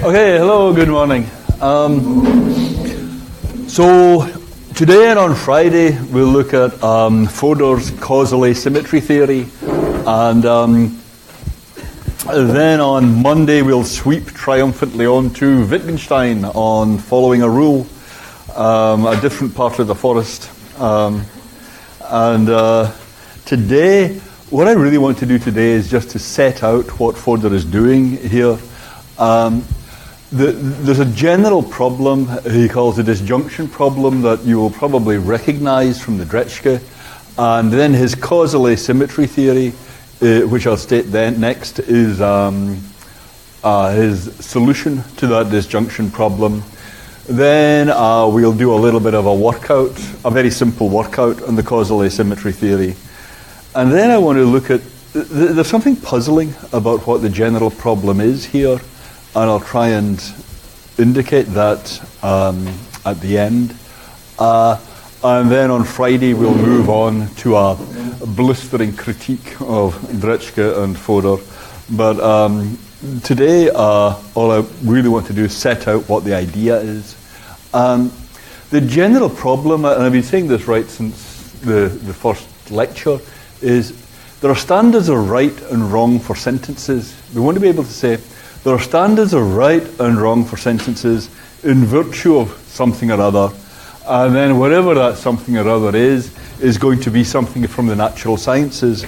Okay, hello, good morning. So today and on Friday we'll look at Fodor's causal asymmetry theory, and then on Monday we'll sweep triumphantly on to Wittgenstein on following a rule, a different part of the forest. Today, what I really want to do today is just to set out what Fodor is doing here. There's a general problem he calls the disjunction problem that you will probably recognize from the Dretschke, and then his causal asymmetry theory, which I'll state then next, is his solution to that disjunction problem. Then we'll do a little bit of a workout, a very simple workout on the causal asymmetry theory. And then I want to look at, there's something puzzling about what the general problem is here, and I'll try and indicate that at the end. And then on Friday we'll move on to a blistering critique of Dretschke and Fodor. But today all I really want to do is set out what the idea is. The general problem, and I've been saying this right since the first lecture, is there are standards of right and wrong for sentences. We want to be able to say there are standards of right and wrong for sentences in virtue of something or other, and then whatever that something or other is going to be something from the natural sciences.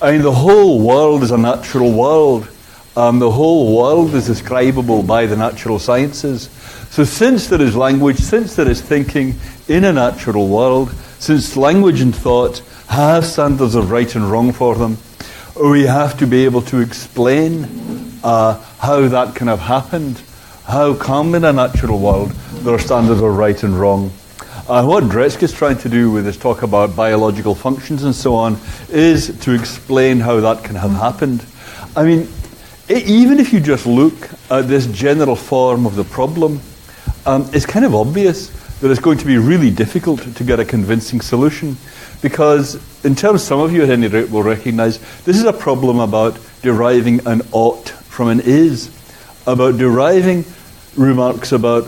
I mean, the whole world is a natural world. The whole world is describable by the natural sciences. So since there is language, since there is thinking in a natural world, since language and thought have standards of right and wrong for them, we have to be able to explain how that can have happened. How come in a natural world there are standards of right and wrong? What Dretschke is trying to do with his talk about biological functions and so on is to explain how that can have happened. I mean, even if you just look at this general form of the problem, it's kind of obvious that it's going to be really difficult to get a convincing solution, because in terms some of you at any rate will recognize, this is a problem about deriving an ought from an is, about deriving remarks about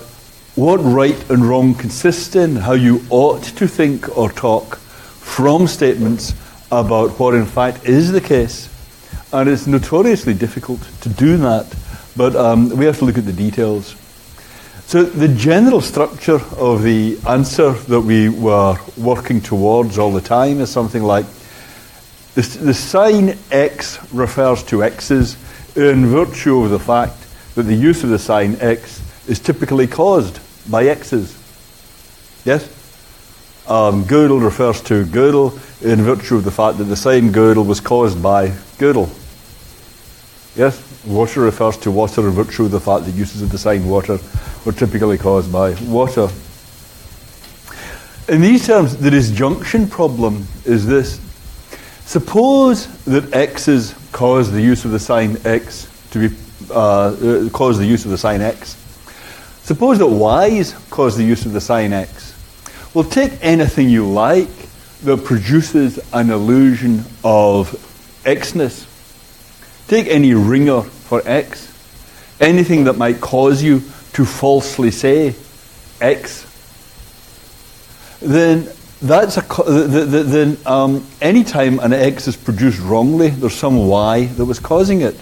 what right and wrong consist in, how you ought to think or talk, from statements about what in fact is the case. And it's notoriously difficult to do that, but we have to look at the details. So the general structure of the answer that we were working towards all the time is something like, the sign x refers to x's in virtue of the fact that the use of the sign x is typically caused by x's. Yes? Gödel refers to Gödel in virtue of the fact that the sign Gödel was caused by Gödel. Yes? Water refers to water in virtue of the fact that uses of the sign water were typically caused by water. In these terms, the disjunction problem is this. Suppose that x's cause the use of the sign x to be cause the use of the sign x. Suppose that y's cause the use of the sign x. Well, take anything you like that produces an illusion of xness. Take any ringer for x, anything that might cause you to falsely say x. Then that's any time an x is produced wrongly, there's some y that was causing it.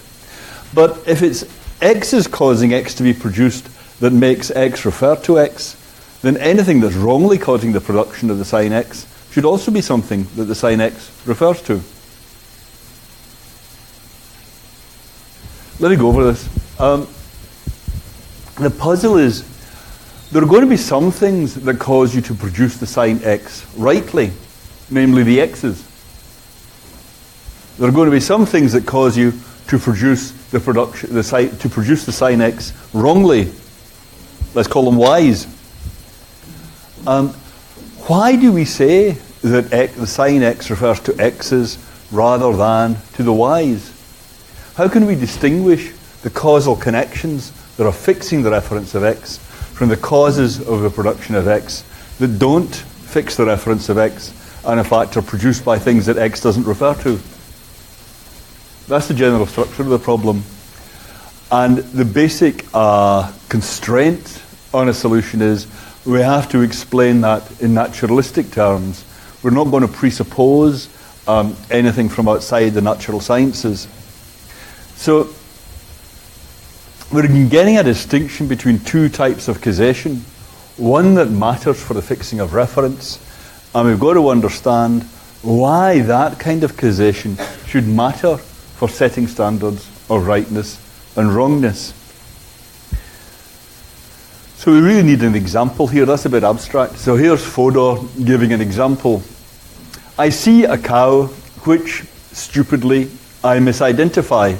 But if it's x is causing x to be produced that makes x refer to x, then anything that's wrongly causing the production of the sign x should also be something that the sign x refers to. Let me go over this. The puzzle is, there are going to be some things that cause you to produce the sign x rightly, namely the x's. There are going to be some things that cause you to produce the sign x wrongly. Let's call them y's. Why do we say that the sign x refers to x's rather than to the y's? How can we distinguish the causal connections that are fixing the reference of x from the causes of the production of x that don't fix the reference of x and in fact are produced by things that x doesn't refer to? That's the general structure of the problem. And the basic constraint on a solution is we have to explain that in naturalistic terms. We're not going to presuppose anything from outside the natural sciences. So we're getting a distinction between two types of causation. One that matters for the fixing of reference, and we've got to understand why that kind of causation should matter for setting standards of rightness and wrongness. So we really need an example here. That's a bit abstract. So here's Fodor giving an example. I see a cow which, stupidly, I misidentify.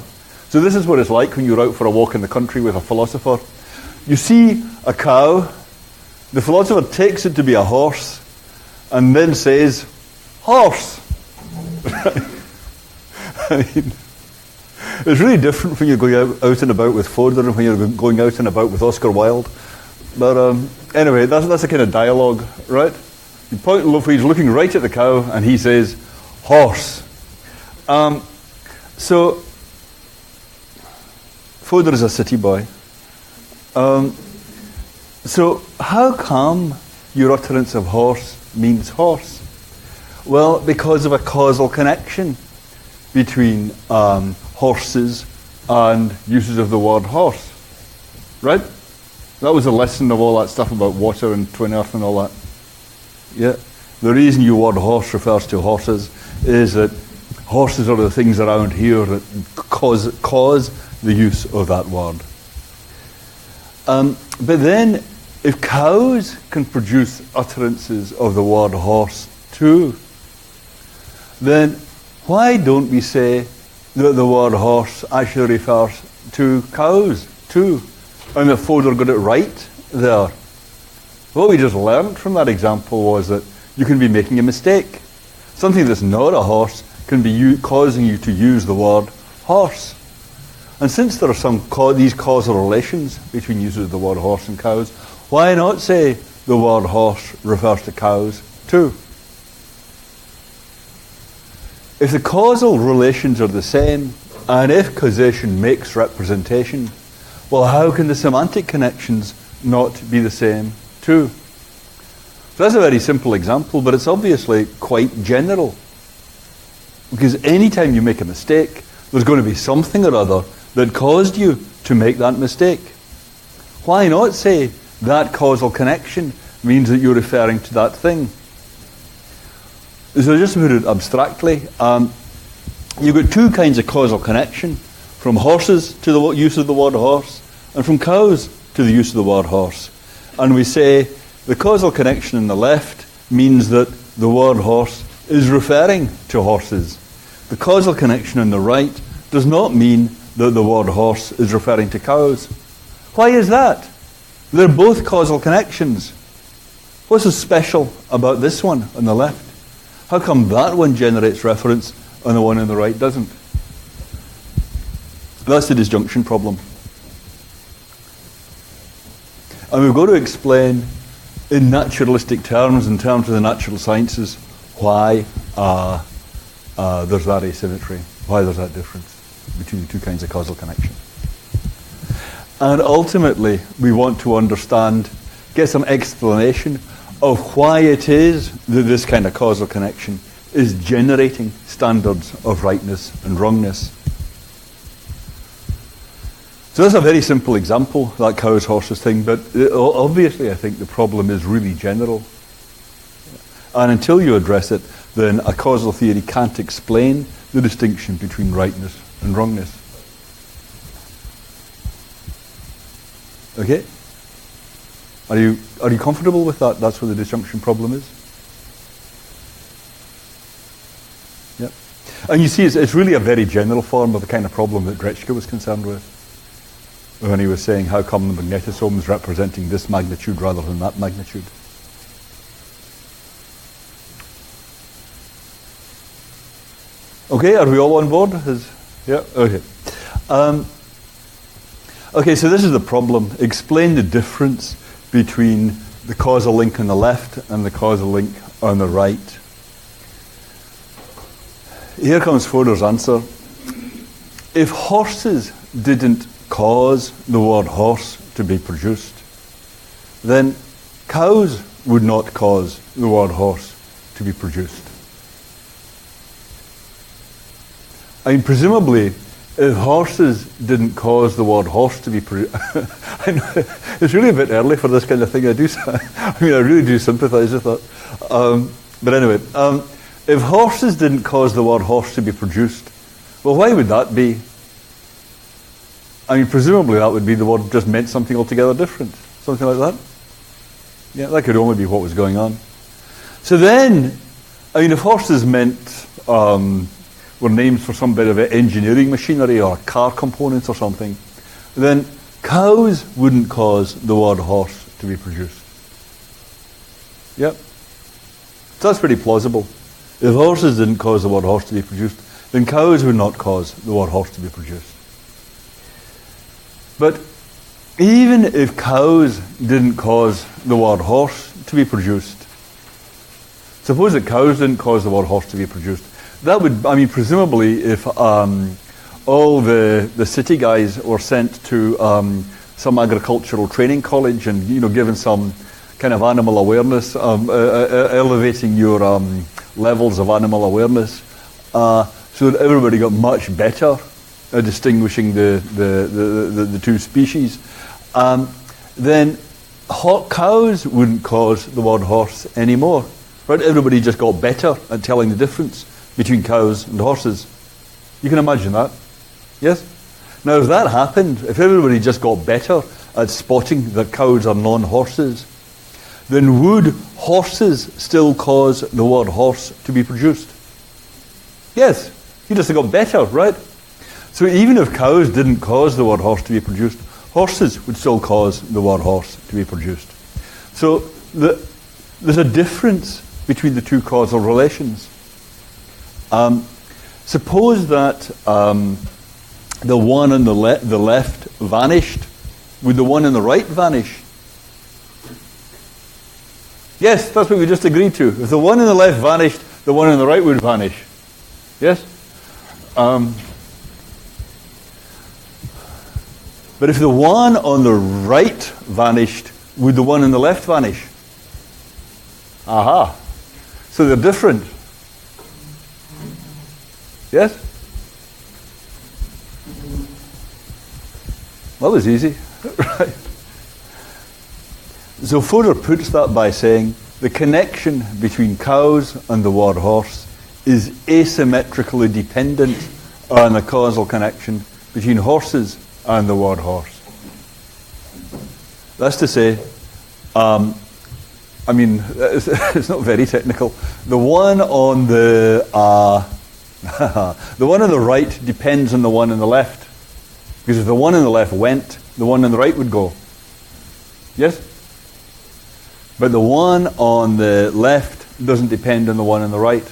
So this is what it's like when you're out for a walk in the country with a philosopher. You see a cow, the philosopher takes it to be a horse, and then says, horse. I mean, it's really different when you're going out and about with Fodor and when you're going out and about with Oscar Wilde. But anyway, that's a kind of dialogue, right? He's looking right at the cow and he says, horse. So, Fodor is a city boy. So, how come your utterance of horse means horse? Well, because of a causal connection between horses and uses of the word horse. Right? That was the lesson of all that stuff about water and twin earth and all that. Yeah. The reason your word horse refers to horses is that horses are the things around here that cause the use of that word. But then, if cows can produce utterances of the word horse too, then why don't we say that the word horse actually refers to cows too? And that Fodor got it right there. What we just learned from that example was that you can be making a mistake. Something that's not a horse can be causing you to use the word horse. And since there are these causal relations between uses of the word horse and cows, why not say the word horse refers to cows too? If the causal relations are the same, and if causation makes representation, well, how can the semantic connections not be the same too? So that's a very simple example, but it's obviously quite general. Because any time you make a mistake, there's going to be something or other that caused you to make that mistake. Why not say that causal connection means that you're referring to that thing? So just to put it abstractly, you've got two kinds of causal connection. From horses to the use of the word horse, and from cows to the use of the word horse. And we say the causal connection on the left means that the word horse is referring to horses. The causal connection on the right does not mean that the word horse is referring to cows. Why is that? They're both causal connections. What's so special about this one on the left? How come that one generates reference and the one on the right doesn't? That's the disjunction problem. And we've got to explain in naturalistic terms, in terms of the natural sciences, why there's that asymmetry, why there's that difference between the two kinds of causal connection. And ultimately, we want to understand, get some explanation of why it is that this kind of causal connection is generating standards of rightness and wrongness. So that's a very simple example, that cows, horses thing, but obviously I think the problem is really general. And until you address it, then a causal theory can't explain the distinction between rightness and wrongness. Okay? Are you comfortable with that? That's what the disjunction problem is? Yep. And you see, it's really a very general form of the kind of problem that Grechka was concerned with, when he was saying how come the magnetosome is representing this magnitude rather than that magnitude. Okay, are we all on board? Yeah, okay. Okay, so this is the problem. Explain the difference between the causal link on the left and the causal link on the right. Here comes Fodor's answer. If horses didn't cause the word horse to be produced, then cows would not cause the word horse to be produced. I mean, presumably, if horses didn't cause the word horse to be produced, I know it's really a bit early for this kind of thing. I really do sympathise with that. But anyway, if horses didn't cause the word horse to be produced, well, why would that be? I mean, presumably that would be the word just meant something altogether different. Something like that. Yeah, that could only be what was going on. So then, I mean, if horses meant, were names for some bit of engineering machinery or car components or something, then cows wouldn't cause the word horse to be produced. Yep. So that's pretty plausible. If horses didn't cause the word horse to be produced, then cows would not cause the word horse to be produced. But even if cows didn't cause the word horse to be produced, suppose that cows didn't cause the word horse to be produced, that would, I mean, presumably if all the city guys were sent to some agricultural training college and, given some kind of animal awareness, elevating your levels of animal awareness, so that everybody got much better at distinguishing the two species, then cows wouldn't cause the word horse anymore. Right? Everybody just got better at telling the difference between cows and horses. You can imagine that. Yes? Now, if that happened, if everybody just got better at spotting that cows are non-horses, then would horses still cause the word horse to be produced? Yes. You just got better, right? So even if cows didn't cause the word horse to be produced, horses would still cause the word horse to be produced. So there's a difference between the two causal relations. Suppose that the one on the left vanished. Would the one on the right vanish? Yes, that's what we just agreed to. If the one on the left vanished, the one on the right would vanish. Yes? But if the one on the right vanished, would the one on the left vanish? Aha. So they're different. Yes? That was easy. Right. So Fodor puts that by saying the connection between cows and the word horse is asymmetrically dependent on the causal connection between horses and the word horse. That's to say, it's not very technical. The one on the one on the right depends on the one on the left. Because if the one on the left went, the one on the right would go. Yes? But the one on the left doesn't depend on the one on the right.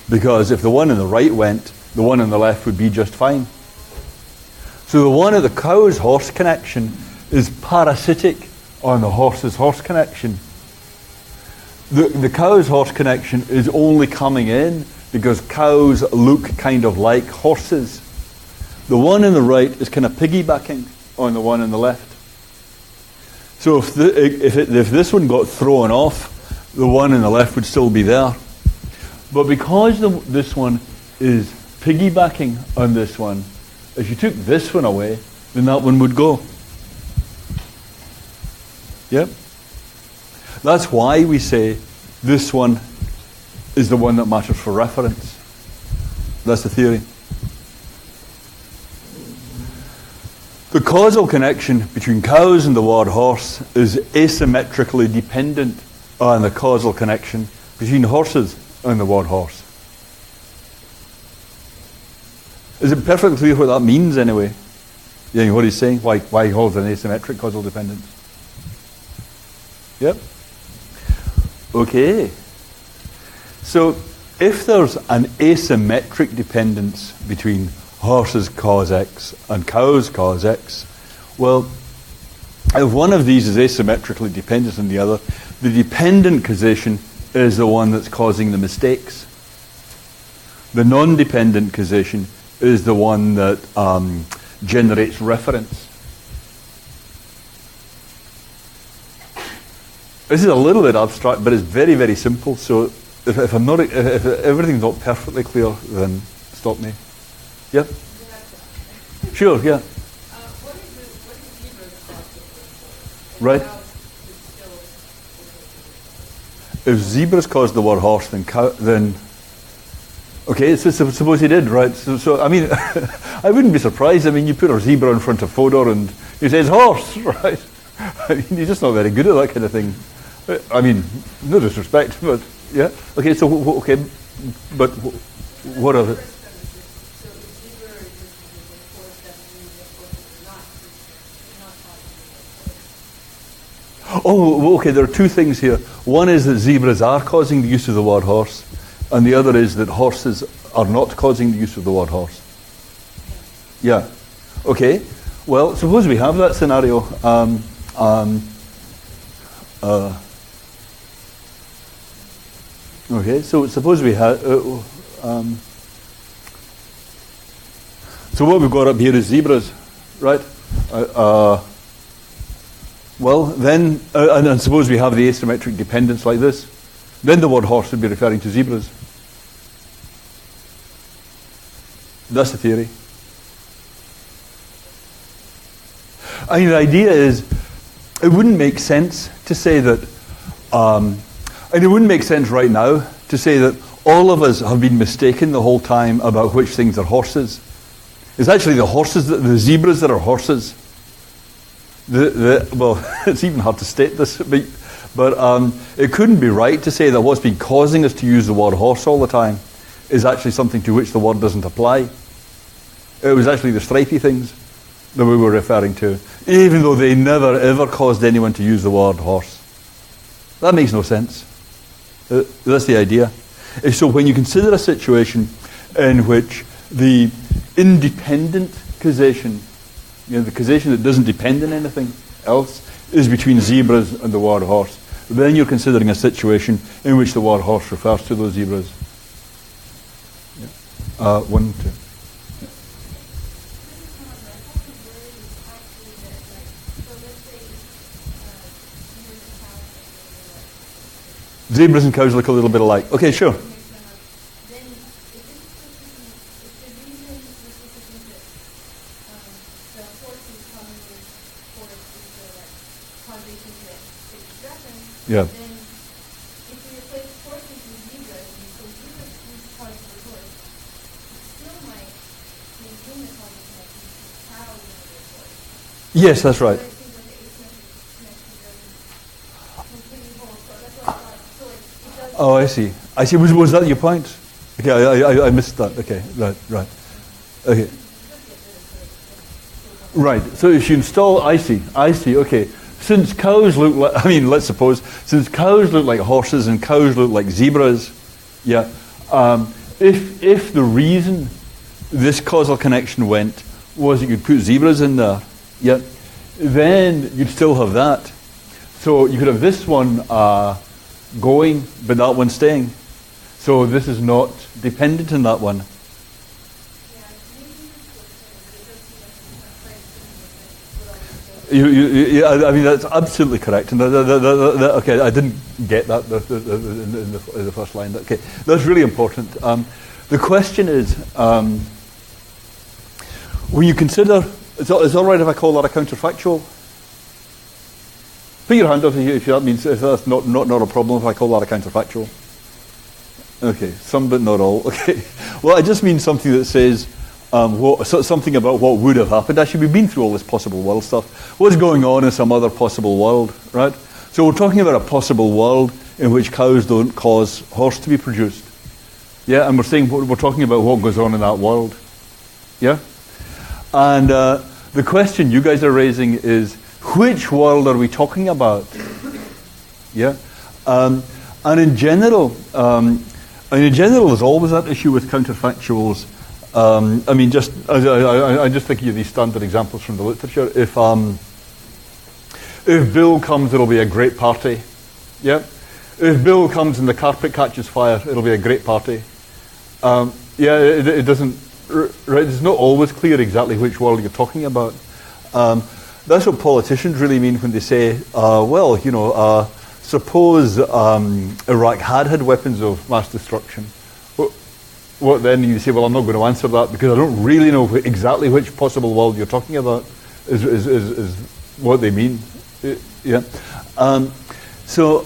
Because if the one on the right went, the one on the left would be just fine. So the one at the cow's horse connection is parasitic on the horse's horse connection. The cow's horse connection is only coming in because cows look kind of like horses. The one on the right is kind of piggybacking on the one on the left. So if this one got thrown off, the one on the left would still be there. But because this one is piggybacking on this one, if you took this one away, then that one would go. Yep. That's why we say this one is the one that matters for reference. That's the theory. The causal connection between cows and the word horse is asymmetrically dependent on the causal connection between horses and the word horse. Is it perfectly clear what that means anyway? Yeah, what he's saying? Why he holds an asymmetric causal dependence? Yep. Okay. So if there's an asymmetric dependence between horses cause X and cows cause X, well, if one of these is asymmetrically dependent on the other, the dependent causation is the one that's causing the mistakes. The non-dependent causation is the one that generates reference. This is a little bit abstract, but it's very, very simple. So if everything's not perfectly clear, then stop me. Yeah? Sure, yeah. Right. If zebras caused the word horse, then okay, so suppose he did, right? So I mean, I wouldn't be surprised. I mean, you put a zebra in front of Fodor and he says horse, right? I mean, he's just not very good at that kind of thing. I mean, no disrespect, but yeah. Okay, so okay, but what of it? Oh, okay, there are two things here. One is that zebras are causing the use of the word horse, and the other is that horses are not causing the use of the word horse. Yeah. Okay. Well, suppose we have that scenario. Okay, so suppose we have... so what we've got up here is zebras, right? Well, then, and suppose we have the asymmetric dependence like this, then the word horse would be referring to zebras. That's the theory. I mean, the idea is, it wouldn't make sense to say that, and it wouldn't make sense right now to say that all of us have been mistaken the whole time about which things are horses. It's actually the zebras that are horses. Well, it's even hard to state this, but it couldn't be right to say that what's been causing us to use the word horse all the time is actually something to which the word doesn't apply. It was actually the stripy things that we were referring to, even though they never ever caused anyone to use the word horse. That makes no sense. That's the idea. So when you consider a situation in which the independent causation, the causation that doesn't depend on anything else, is between zebras and the word horse, then you're considering a situation in which the word horse refers to those zebras. Yeah. 1, 2. Zebras and cows look a little bit alike. Okay, sure. Yeah. Then, if we replace horses with zebras, and so zebras cause the horse, it still might maintain the causal connection to cows and the horse. Yes, that's right. But it seems like the asymmetric connection doesn't completely hold. So that's what I thought. So it does. Oh, I see. I see. Was that your point? Okay, I missed that. Okay, right. Okay. Right. So if you install, I see. Okay. Since cows look like, let's suppose, since cows look like horses and cows look like zebras, yeah, if the reason this causal connection went was that you'd put zebras in there, yeah, then you'd still have that. So you could have this one going, but that one staying. So this is not dependent on that one. I mean, that's absolutely correct. And okay, I didn't get that in the first line. Okay, that's really important. The question is, when you consider, it's all right if I call that a counterfactual? Put your hand up if that means, if that's not a problem, if I call that a counterfactual. Okay, some but not all. Okay, well, I just mean something that says, something about what would have happened. Actually, we've been through all this possible world stuff. What's going on in some other possible world, right? So we're talking about a possible world in which cows don't cause horse to be produced. Yeah, and we're talking about what goes on in that world. Yeah? And the question you guys are raising is, which world are we talking about? Yeah? And in general, there's always that issue with counterfactuals. I mean, I'm just thinking of these standard examples from the literature. If Bill comes, it'll be a great party. Yeah. If Bill comes and the carpet catches fire, it'll be a great party. Yeah, it doesn't. right, it's not always clear exactly which world you're talking about. That's what politicians really mean when they say, well, suppose Iraq had weapons of mass destruction. What then? You say, well, I'm not going to answer that because I don't really know exactly which possible world you're talking about is what they mean. Yeah. So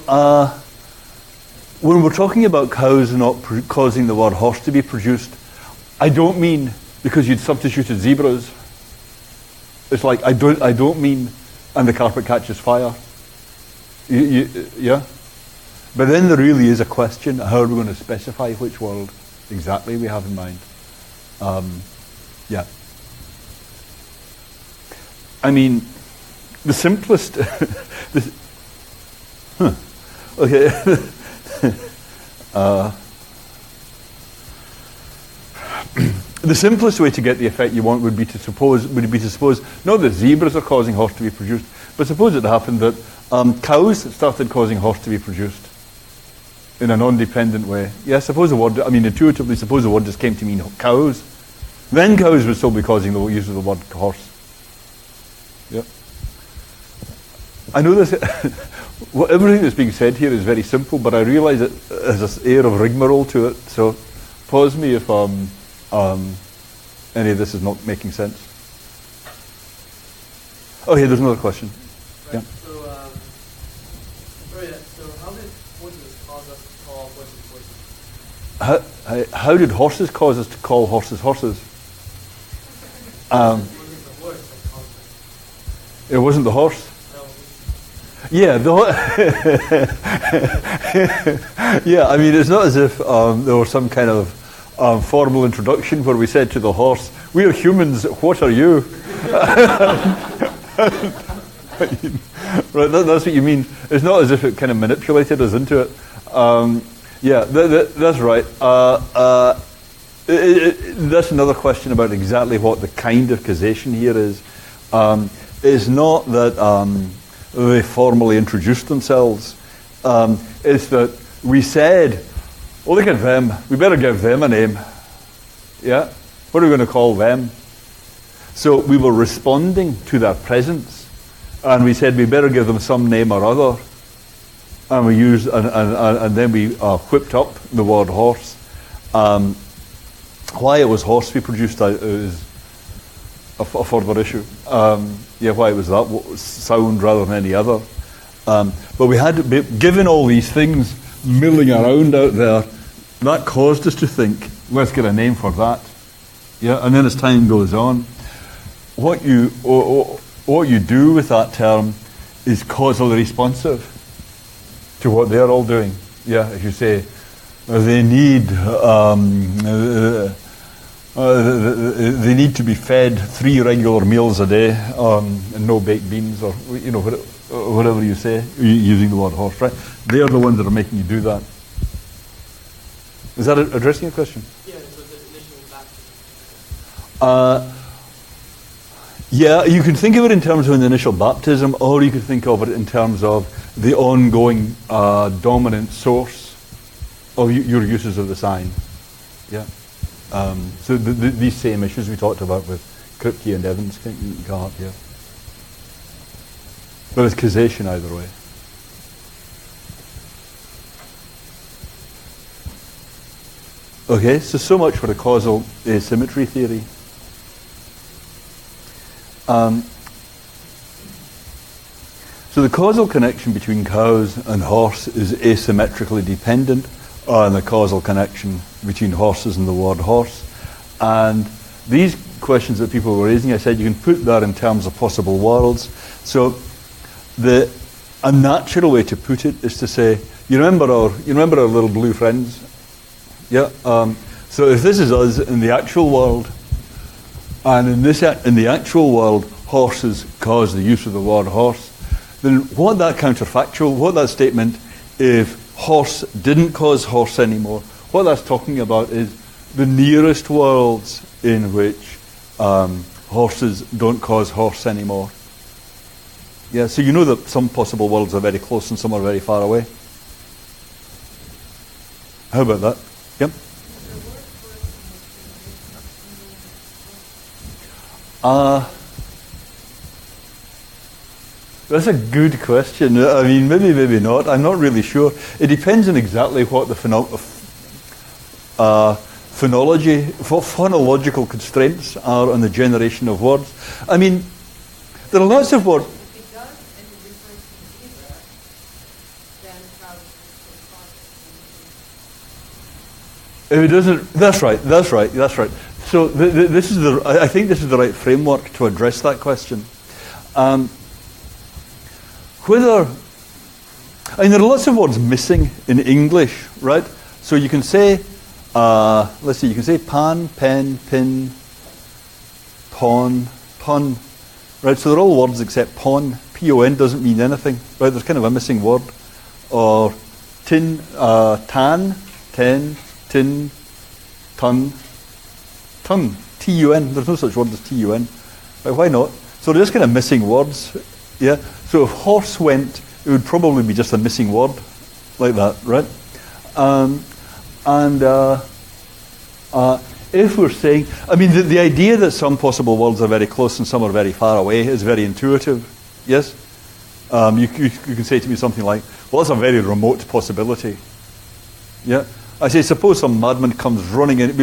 when we're talking about cows not causing the word horse to be produced, I don't mean because you'd substituted zebras. It's like I don't mean and the carpet catches fire. Yeah. But then there really is a question: how are we going to specify which world exactly we have in mind? Yeah. I mean, the simplest. Okay. The simplest way to get the effect you want would be to suppose not that zebras are causing horse to be produced, but suppose it happened that cows started causing horse to be produced in a non-dependent way. Yeah, suppose the word. Intuitively, suppose the word just came to mean cows. Then cows would still be causing the use of the word horse. Yep. I know this. Everything that's being said here is very simple, but I realise it has this air of rigmarole to it. So, pause me if any of this is not making sense. Oh, yeah, there's another question. Right. Yeah. So how did horses cause us to call horses horses? How did horses cause us to call horses horses? It wasn't the horse that caused it. It wasn't the horse. No. Yeah, yeah. It's not as if there was some kind of formal introduction where we said to the horse, "We're humans. What are you?" Right, that's what you mean. It's not as if it kind of manipulated us into it. Yeah, that's right. That's another question about exactly what the kind of causation here is. It's not that they formally introduced themselves. It's that we said, "Oh, look at them. We better give them a name." Yeah? What are we going to call them? So we were responding to their presence, and we said we better give them some name or other. And we used, and then we whipped up the word horse. Why it was horse we produced is a further issue. Why it was that sound rather than any other. But we had, given all these things milling around out there, that caused us to think, let's get a name for that. Yeah, and then as time goes on, what you do with that term is causally responsive to what they're all doing. Yeah, if you say they need to be fed 3 regular meals a day and no baked beans, or whatever you say, using the word horse, right? They are the ones that are making you do that. Is that addressing your question? Yeah, so the initial baptism. Yeah, you can think of it in terms of an initial baptism, or you could think of it in terms of the ongoing dominant source of your uses of the sign. Yeah. So these same issues we talked about with Kripke and Evans can come up here. But it's causation either way. Okay, so much for the causal asymmetry theory. So the causal connection between cows and horse is asymmetrically dependent on the causal connection between horses and the word horse. And these questions that people were raising, I said you can put that in terms of possible worlds. So a natural way to put it is to say, you remember our little blue friends? Yeah. So if this is us in the actual world, and in the actual world, horses cause the use of the word horse, then what that statement, if horse didn't cause horse anymore, what that's talking about is the nearest worlds in which horses don't cause horse anymore. Yeah, so you know that some possible worlds are very close and some are very far away. How about that? Yep. That's a good question. I mean, maybe, maybe not. I'm not really sure. It depends on exactly what the phonological constraints are on the generation of words. I mean, there are lots of words. If it does, and it refers to zebra, then cows is If it doesn't, that's right. So this is I think this is the right framework to address that question. There are lots of words missing in English, right? So you can say, let's see, you can say pan, pen, pin, pawn, pun, right? So they're all words except pawn. P-O-N doesn't mean anything, right? There's kind of a missing word. Or tin, tan, ten, tin, ton, ton, T-U-N. There's no such word as T-U-N. Right, why not? So they're just kind of missing words. Yeah. So if horse went, it would probably be just a missing word, like that, right? If we're saying, I mean, the idea that some possible worlds are very close and some are very far away is very intuitive. Yes. You can say to me something like, "Well, that's a very remote possibility." Yeah. I say, suppose some madman comes running in.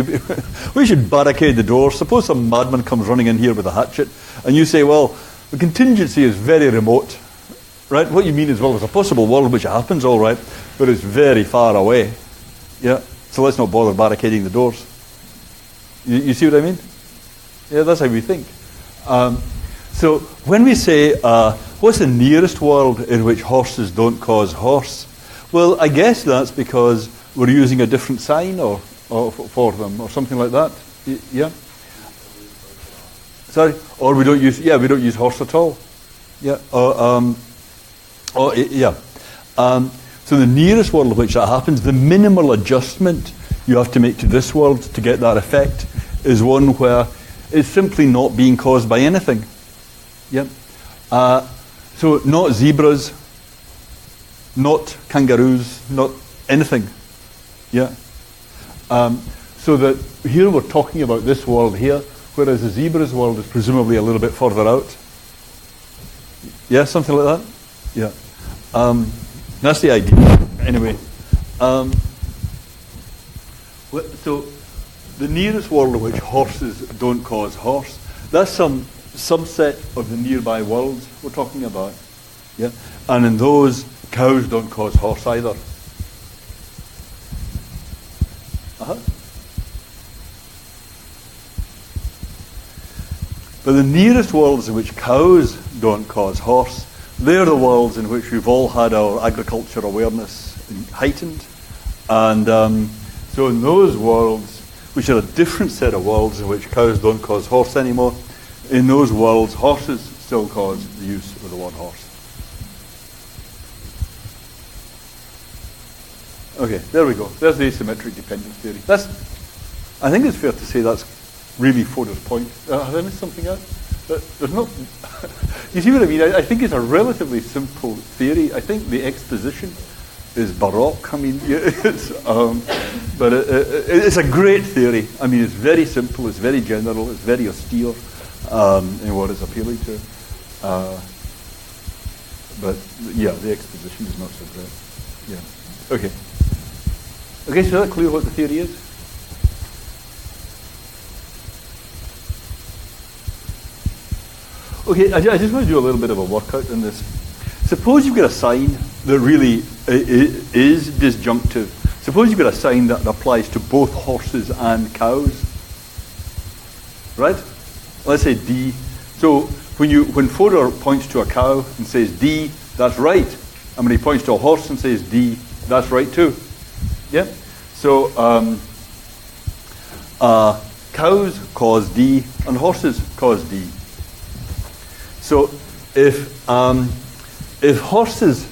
We should barricade the door. Suppose some madman comes running in here with a hatchet, and you say, "Well, the contingency is very remote." Right? What you mean is, well, there's a possible world which happens, all right, but it's very far away. Yeah. So let's not bother barricading the doors. You see what I mean? Yeah, that's how we think. So when we say, what's the nearest world in which horses don't cause horse? Well, I guess that's because we're using a different sign or for them or something like that. Yeah. Sorry, or we don't use horse at all. Yeah. So the nearest world of which that happens, the minimal adjustment you have to make to this world to get that effect is one where it's simply not being caused by anything. Yeah. So not zebras, not kangaroos, not anything. Yeah. So that here we're talking about this world here, whereas the zebra's world is presumably a little bit further out. Yeah, something like that? Yeah. That's the idea. Anyway. So the nearest world in which horses don't cause horse, that's some subset of the nearby worlds we're talking about. Yeah. And in those, cows don't cause horse either. But the nearest worlds in which cows don't cause horse, they're the worlds in which we've all had our agriculture awareness heightened. And so in those worlds, which are a different set of worlds in which cows don't cause horse anymore, in those worlds, horses still cause the use of the word horse. Okay, there we go. There's the asymmetric dependence theory. I think it's fair to say that's really Fodor's point. Have I missed something out? There's no. You see what I mean? I think it's a relatively simple theory. I think the exposition is baroque. I mean, but it's a great theory. I mean, it's very simple. It's very general. It's very austere in what it's appealing to. But yeah, the exposition is not so great. Yeah. Okay. Okay. So is that clear what the theory is? Okay, I just want to do a little bit of a workout on this. Suppose you've got a sign that really is disjunctive. Suppose you've got a sign that applies to both horses and cows. Right? Let's say D. So when Fodor points to a cow and says D, that's right. And when he points to a horse and says D, that's right too. Yeah? So cows cause D and horses cause D. So if horses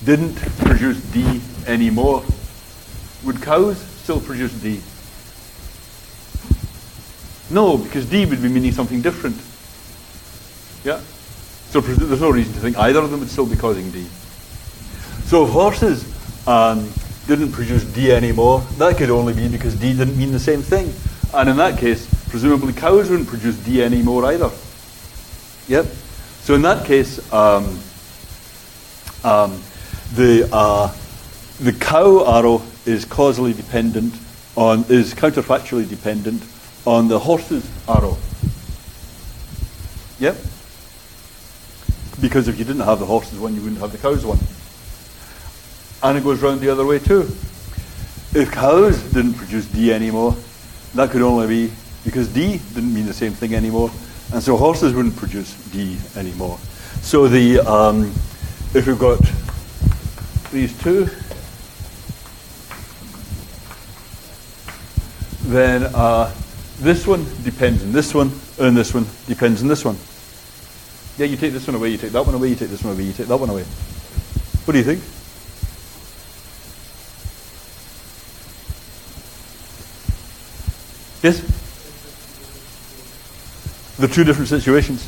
didn't produce D anymore, would cows still produce D? No, because D would be meaning something different. Yeah? So there's no reason to think either of them would still be causing D. So if horses didn't produce D anymore, that could only be because D didn't mean the same thing. And in that case, presumably cows wouldn't produce D anymore either. Yep. So in that case, the cow arrow is causally dependent is counterfactually dependent on the horse's arrow. Yep. Because if you didn't have the horses one, you wouldn't have the cows one. And it goes round the other way too. If cows didn't produce D anymore, that could only be because D didn't mean the same thing anymore, and so horses wouldn't produce D anymore. So if we've got these two, then this one depends on this one, and this one depends on this one. Yeah, you take this one away, you take that one away, you take this one away, you take that one away. What do you think? Yes? The two different situations.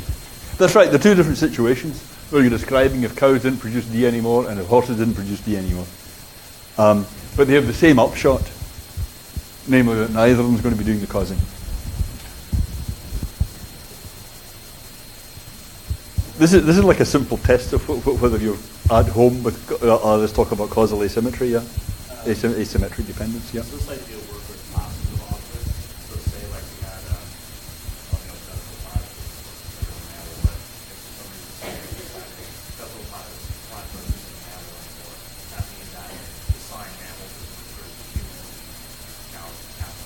That's right, the two different situations where you're describing if cows didn't produce D anymore and if horses didn't produce D anymore. But they have the same upshot, namely that neither of them is going to be doing the causing. This is like a simple test of whether you're at home with let's talk about causal asymmetry, yeah? Asymmetric dependence, yeah. So this idea work with classes of objects. So say like we had decimal five, but if for some reason decimal five isn't an animal anymore, that means that the sign mammals is referred to human, cows, cats,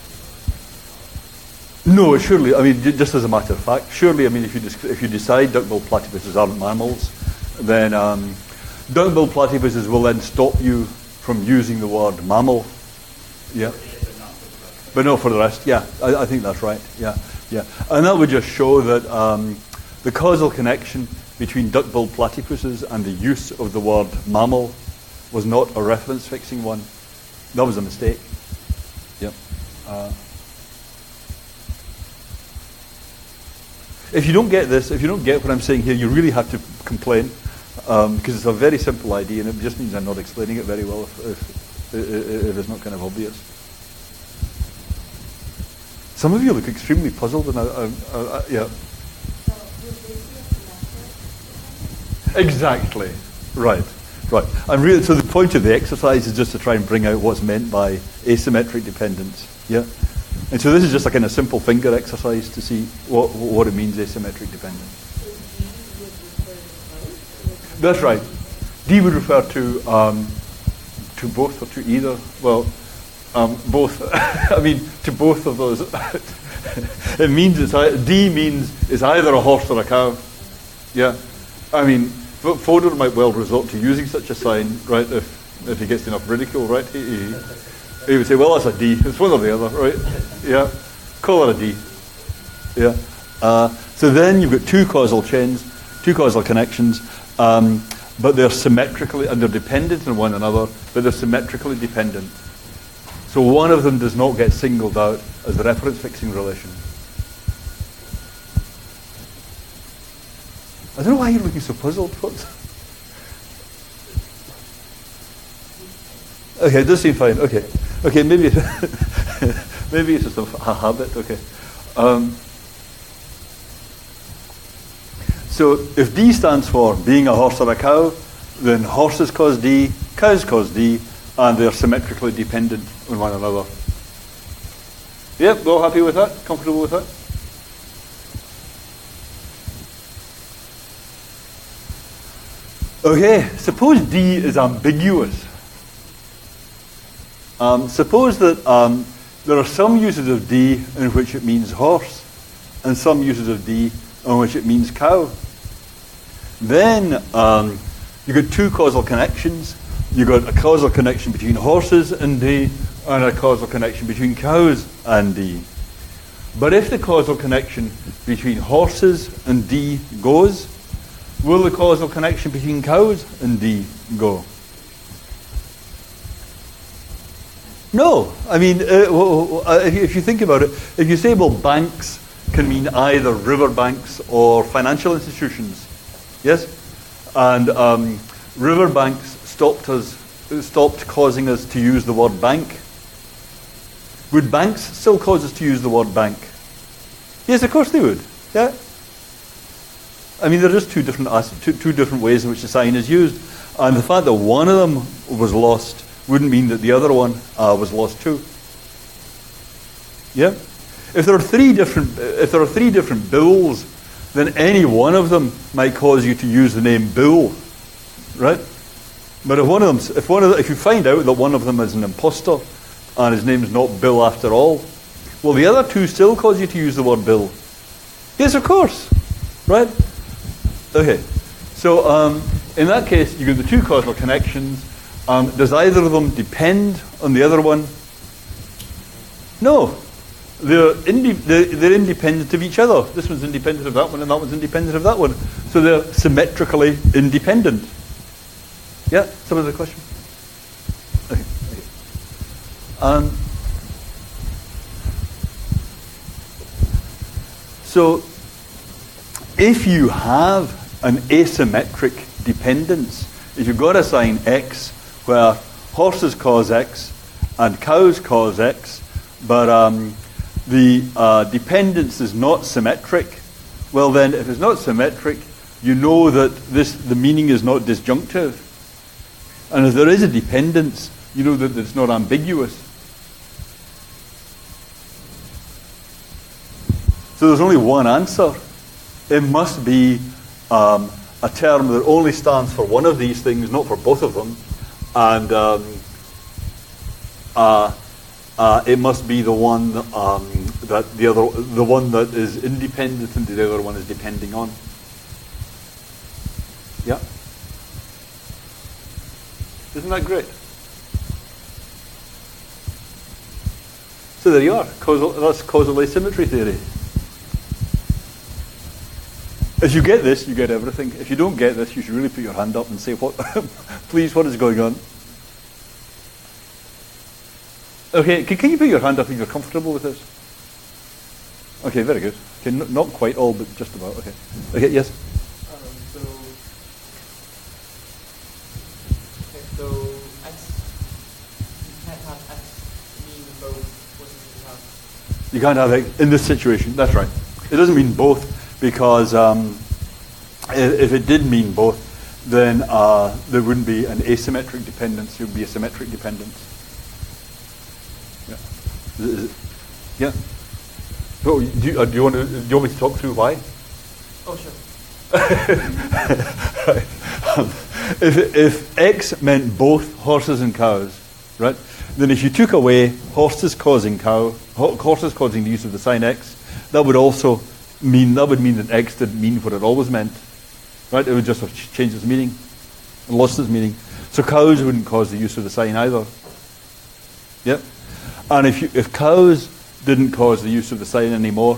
No, surely. I mean, just as a matter of fact, surely. I mean, if you decide duck-billed platypuses aren't mammals, then duck-billed platypuses will then stop you from using the word mammal. Yeah. But no, for the rest, yeah, I think that's right. Yeah, yeah, and that would just show that the causal connection between duck-billed platypuses and the use of the word mammal was not a reference-fixing one. That was a mistake. Yep. If you don't get this, if you don't get what I'm saying here, you really have to complain, because it's a very simple idea, and it just means I'm not explaining it very well if it's not kind of obvious. Some of you look extremely puzzled, and yeah. So would this be a symmetric? Exactly. Right. And really, so the point of the exercise is just to try and bring out what's meant by asymmetric dependence. Yeah. And so this is just a kind of simple finger exercise to see what it means, asymmetric dependence. That's right. D would refer to both or to either. Well, both. I mean, to both of those. It means D means it's either a horse or a cow. Yeah. I mean, Fodor might well resort to using such a sign, right? If he gets enough ridicule, right? He would say, well, that's a D. It's one or the other, right? Yeah. Call it a D. Yeah. So then you've got two causal chains, two causal connections, but they're symmetrically, and they're dependent on one another, but they're symmetrically dependent. So one of them does not get singled out as the reference fixing relation. I don't know why you're looking so puzzled. Okay, it does seem fine. Okay, maybe maybe it's just a habit. Okay. So if D stands for being a horse or a cow, then horses cause D, cows cause D, and they're symmetrically dependent on one another. Yep, all happy with that? Comfortable with that? Okay, suppose D is ambiguous. Suppose that there are some uses of D in which it means horse, and some uses of D in which it means cow. Then you've got two causal connections. You've got a causal connection between horses and D, and a causal connection between cows and D. But if the causal connection between horses and D goes, will the causal connection between cows and D go? No. I mean, if you think about it, if you say, well, banks can mean either river banks or financial institutions, yes? And river banks stopped causing us to use the word bank. Would banks still cause us to use the word bank? Yes, of course they would. Yeah. I mean, there are just two different ways in which the sign is used, and the fact that one of them was lost wouldn't mean that the other one was lost too. Yeah. If there are three different bills, then any one of them might cause you to use the name Bill, right? But if you find out that one of them is an imposter and his name is not Bill after all, well, the other two still cause you to use the word Bill. Yes, of course, right? Okay, so in that case, you get the two causal connections. Does either of them depend on the other one? No. They're independent of each other. This one's independent of that one, and that one's independent of that one. So they're symmetrically independent. Yeah, some other question? Okay. So if you have an asymmetric dependence, if you've got a sign X where horses cause X and cows cause X, but the dependence is not symmetric, well then, if it's not symmetric, you know that the meaning is not disjunctive. And if there is a dependence, you know that it's not ambiguous. So there's only one answer. It must be a term that only stands for one of these things, not for both of them. And it must be the one that the one that is independent and the other one is depending on. Yeah. Isn't that great? So there you are. That's causal asymmetry theory. If you get this, you get everything. If you don't get this, you should really put your hand up and say, "What? Please, what is going on?" Okay, can you put your hand up if you're comfortable with this? Okay, very good. Okay, not quite all, but just about. Okay. Okay, yes. So X, you can't have X mean both forces you have. You can't have X in this situation. That's right. It doesn't mean both because if it did mean both, then there wouldn't be an asymmetric dependence. It would be a symmetric dependence. Yeah. Yeah. So do you want me to talk through why? Oh, sure. Right. If X meant both horses and cows, right, then if you took away horses causing the use of the sign X, that would mean that X didn't mean what it always meant, right? It would just have changed its meaning and lost its meaning. So cows wouldn't cause the use of the sign either. Yep. And if cows didn't cause the use of the sign anymore,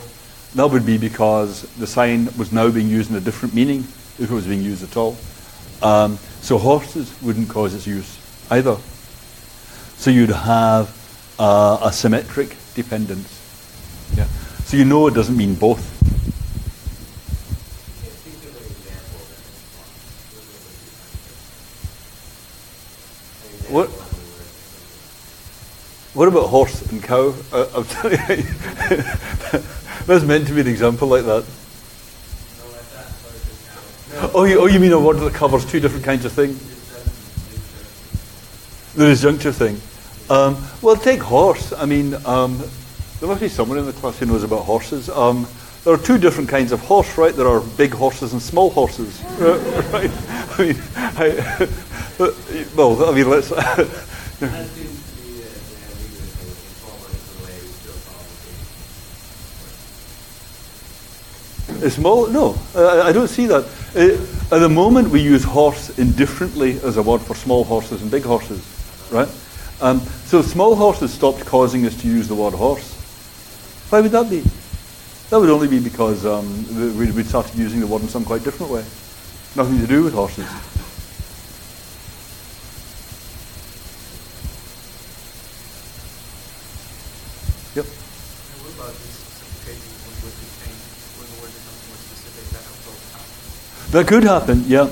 that would be because the sign was now being used in a different meaning, if it was being used at all. So horses wouldn't cause its use either. So you'd have a symmetric dependence. Yeah. So you know it doesn't mean both. What about horse and cow? I'm telling you, that's meant to be an example like that. Oh, you mean a word that covers two different kinds of things? The disjunctive thing. Well, take horse. I mean, there must be someone in the class who knows about horses. There are two different kinds of horse, right? There are big horses and small horses, right? I mean, let's. Small? No, I don't see that. At the moment, we use horse indifferently as a word for small horses and big horses, right? So small horses stopped causing us to use the word horse. Why would that be? That would only be because we'd started using the word in some quite different way. Nothing to do with horses. Yep. And what about this simplification when words get changed, when the word becomes more specific, that happens all the time? That could happen, yeah.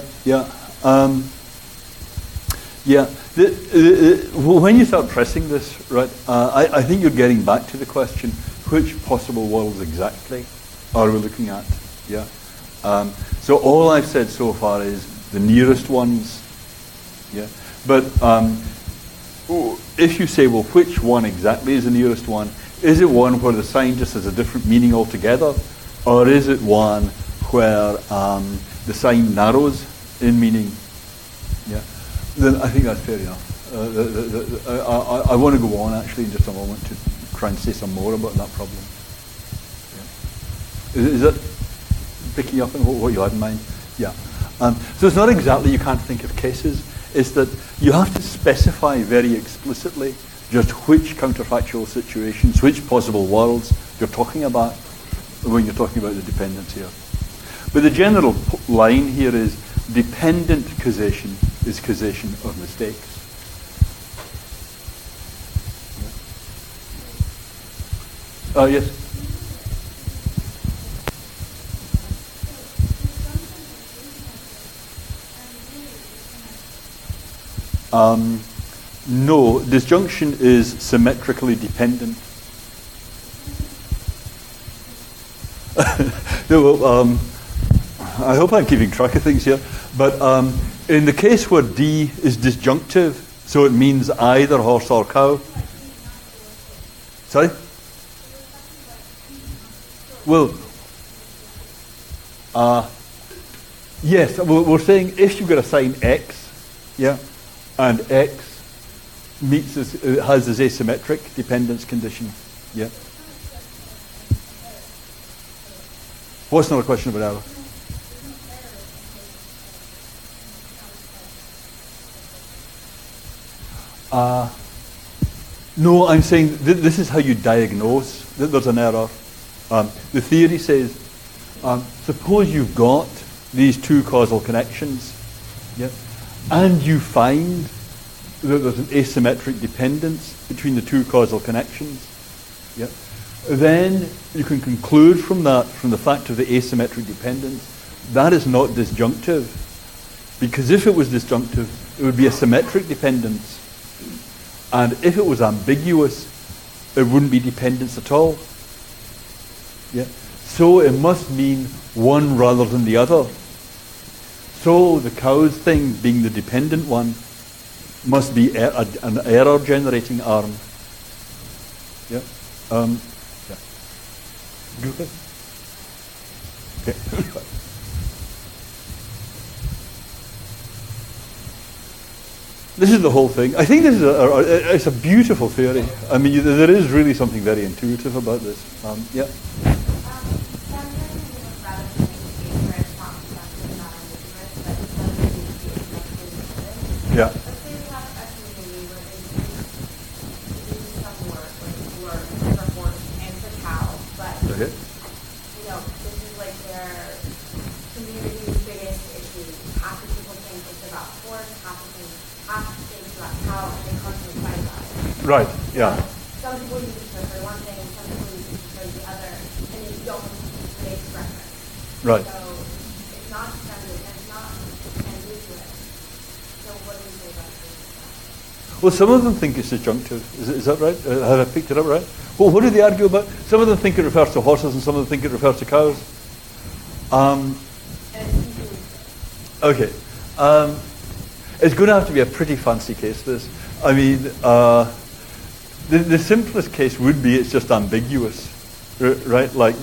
When you start pressing this, right, I think you're getting back to the question, which possible worlds exactly? are we looking at? Yeah. So all I've said so far is the nearest ones. Yeah. But if you say, well, which one exactly is the nearest one? Is it one where the sign just has a different meaning altogether? Or is it one where the sign narrows in meaning? Yeah. Then I think that's fair enough. I want to go on actually in just a moment to try and say some more about that problem. Yeah. Is that picking up on what you had in mind? Yeah. So it's not exactly you can't think of cases. It's that you have to specify very explicitly just which counterfactual situations, which possible worlds you're talking about when you're talking about the dependence here. But the general line here is dependent causation is causation of mistakes. Yes. No, disjunction is symmetrically dependent. No, well, I hope I'm keeping track of things here. But in the case where D is disjunctive, so it means either horse or cow. Sorry? Well, yes, we're saying if you've got a sign X, yeah, and X meets this, has this asymmetric dependence condition, yeah. What's not a question about error? No, I'm saying this is how you diagnose that there's an error. The theory says, suppose you've got these two causal connections, yeah, and you find that there's an asymmetric dependence between the two causal connections, yeah, then you can conclude from that, from the fact of the asymmetric dependence, that is not disjunctive. Because if it was disjunctive, it would be a symmetric dependence. And if it was ambiguous, it wouldn't be dependence at all. Yeah. So it must mean one rather than the other. So the cows thing being the dependent one must be an error-generating arm. Yeah. Yeah. Good. Okay. This is the whole thing. I think this is it's a beautiful theory. I mean, there is really something very intuitive about this. Yeah. Yeah. Okay. Right, yeah. Some people use it for one thing, some people use it for the other, and they don't make reference. Right. So it's not standard and it's not ambiguous. So what do you say about this? Well, some of them think it's disjunctive. Is that right? Have I picked it up right? Well, what do they argue about? Some of them think it refers to horses and some of them think it refers to cows. Okay. It's going to have to be a pretty fancy case, this. I mean, the simplest case would be it's just ambiguous, right? Like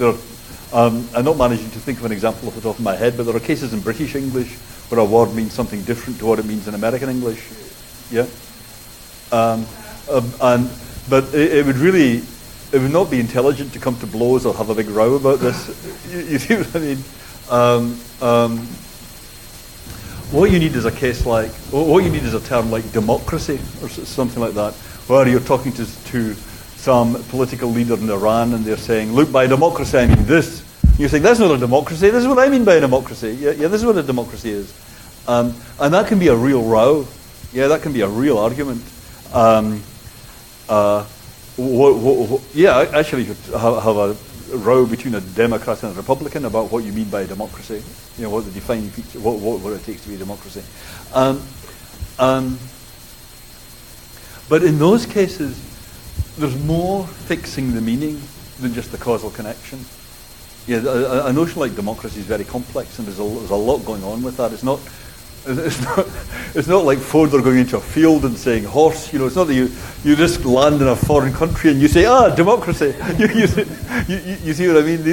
I'm not managing to think of an example off the top of my head, but there are cases in British English where a word means something different to what it means in American English. Yeah. But it would not be intelligent to come to blows or have a big row about this. You see what I mean? What you need is a case like, what you need is a term like democracy or something like that, where you're talking to some political leader in Iran and they're saying, look, by democracy I mean this. And you're saying, that's not a democracy, this is what I mean by a democracy. Yeah, this is what a democracy is. And that can be a real row. Yeah, that can be a real argument. Actually you could have a row between a Democrat and a Republican about what you mean by a democracy. You know, what the defining feature, what it takes to be a democracy. But in those cases, there's more fixing the meaning than just the causal connection. Yeah, a notion like democracy is very complex, and there's a lot going on with that. It's not like Fodor going into a field and saying horse. You know, it's not that you just land in a foreign country and you say democracy. You see what I mean?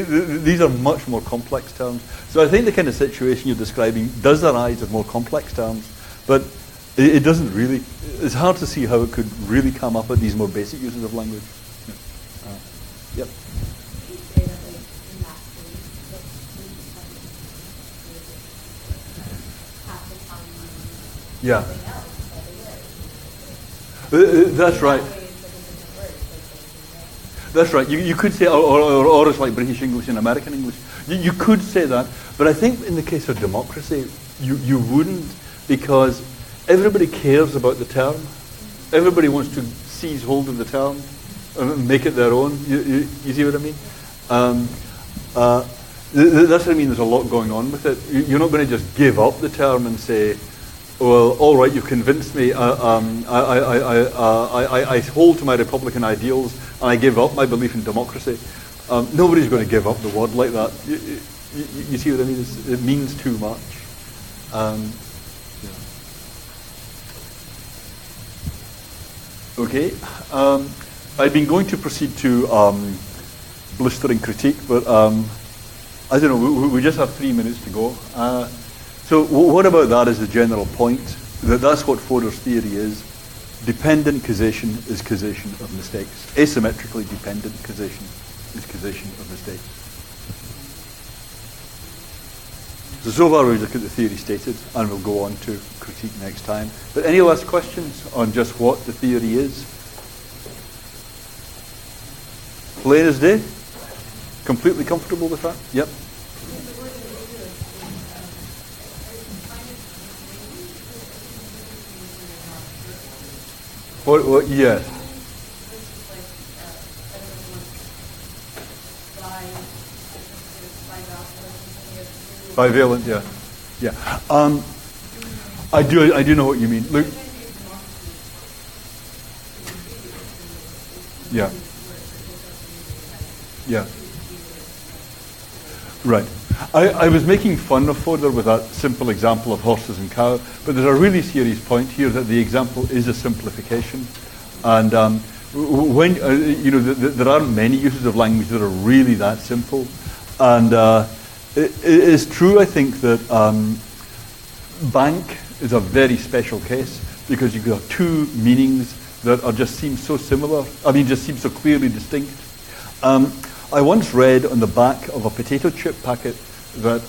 These are much more complex terms. So I think the kind of situation you're describing does arise with more complex terms, but it doesn't really. It's hard to see how it could really come up at these more basic uses of language. Yep. Yeah. That's right. That's right. You could say, or it's like British English and American English. You could say that, but I think in the case of democracy, you wouldn't, because everybody cares about the term. Everybody wants to seize hold of the term and make it their own. You see what I mean? That's what I mean. There's a lot going on with it. You're not going to just give up the term and say, well, all right, you've convinced me. I hold to my Republican ideals, and I give up my belief in democracy. Nobody's going to give up the word like that. You see what I mean? It means too much. Okay. I've been going to proceed to blistering critique, but I don't know. We just have 3 minutes to go. So what about that as the general point? That's what Fodor's theory is. Dependent causation is causation of mistakes. Asymmetrically dependent causation is causation of mistakes. So far we look at the theory stated, and we'll go on to critique next time. But any last questions on just what the theory is? Plain as day? Completely comfortable with that? Yep. What, yeah. Bivalent, yeah. Yeah. I do know what you mean. Look. Yeah. Yeah. Right. I was making fun of Fodor with that simple example of horses and cow, but there's a really serious point here that the example is a simplification, and when there aren't many uses of language that are really that simple, and it is true. I think that bank is a very special case because you've got two meanings that are just seem so similar. I mean, just seem so clearly distinct. I once read on the back of a potato chip packet that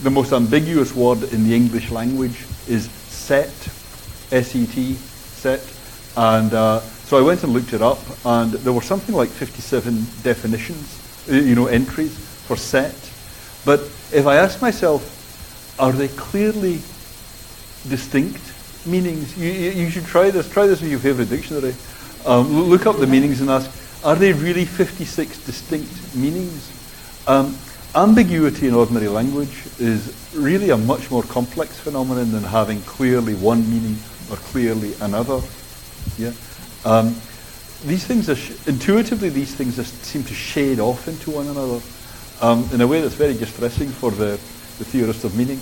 the most ambiguous word in the English language is set, S-E-T, set. And so I went and looked it up, and there were something like 57 definitions, entries for set. But if I ask myself, are they clearly distinct meanings? You should try this. Try this with your favorite dictionary. Look up the meanings and ask, are they really 56 distinct meanings? Ambiguity in ordinary language is really a much more complex phenomenon than having clearly one meaning or clearly another. Yeah. These things are intuitively, these things seem to shade off into one another in a way that's very distressing for the theorist of meaning.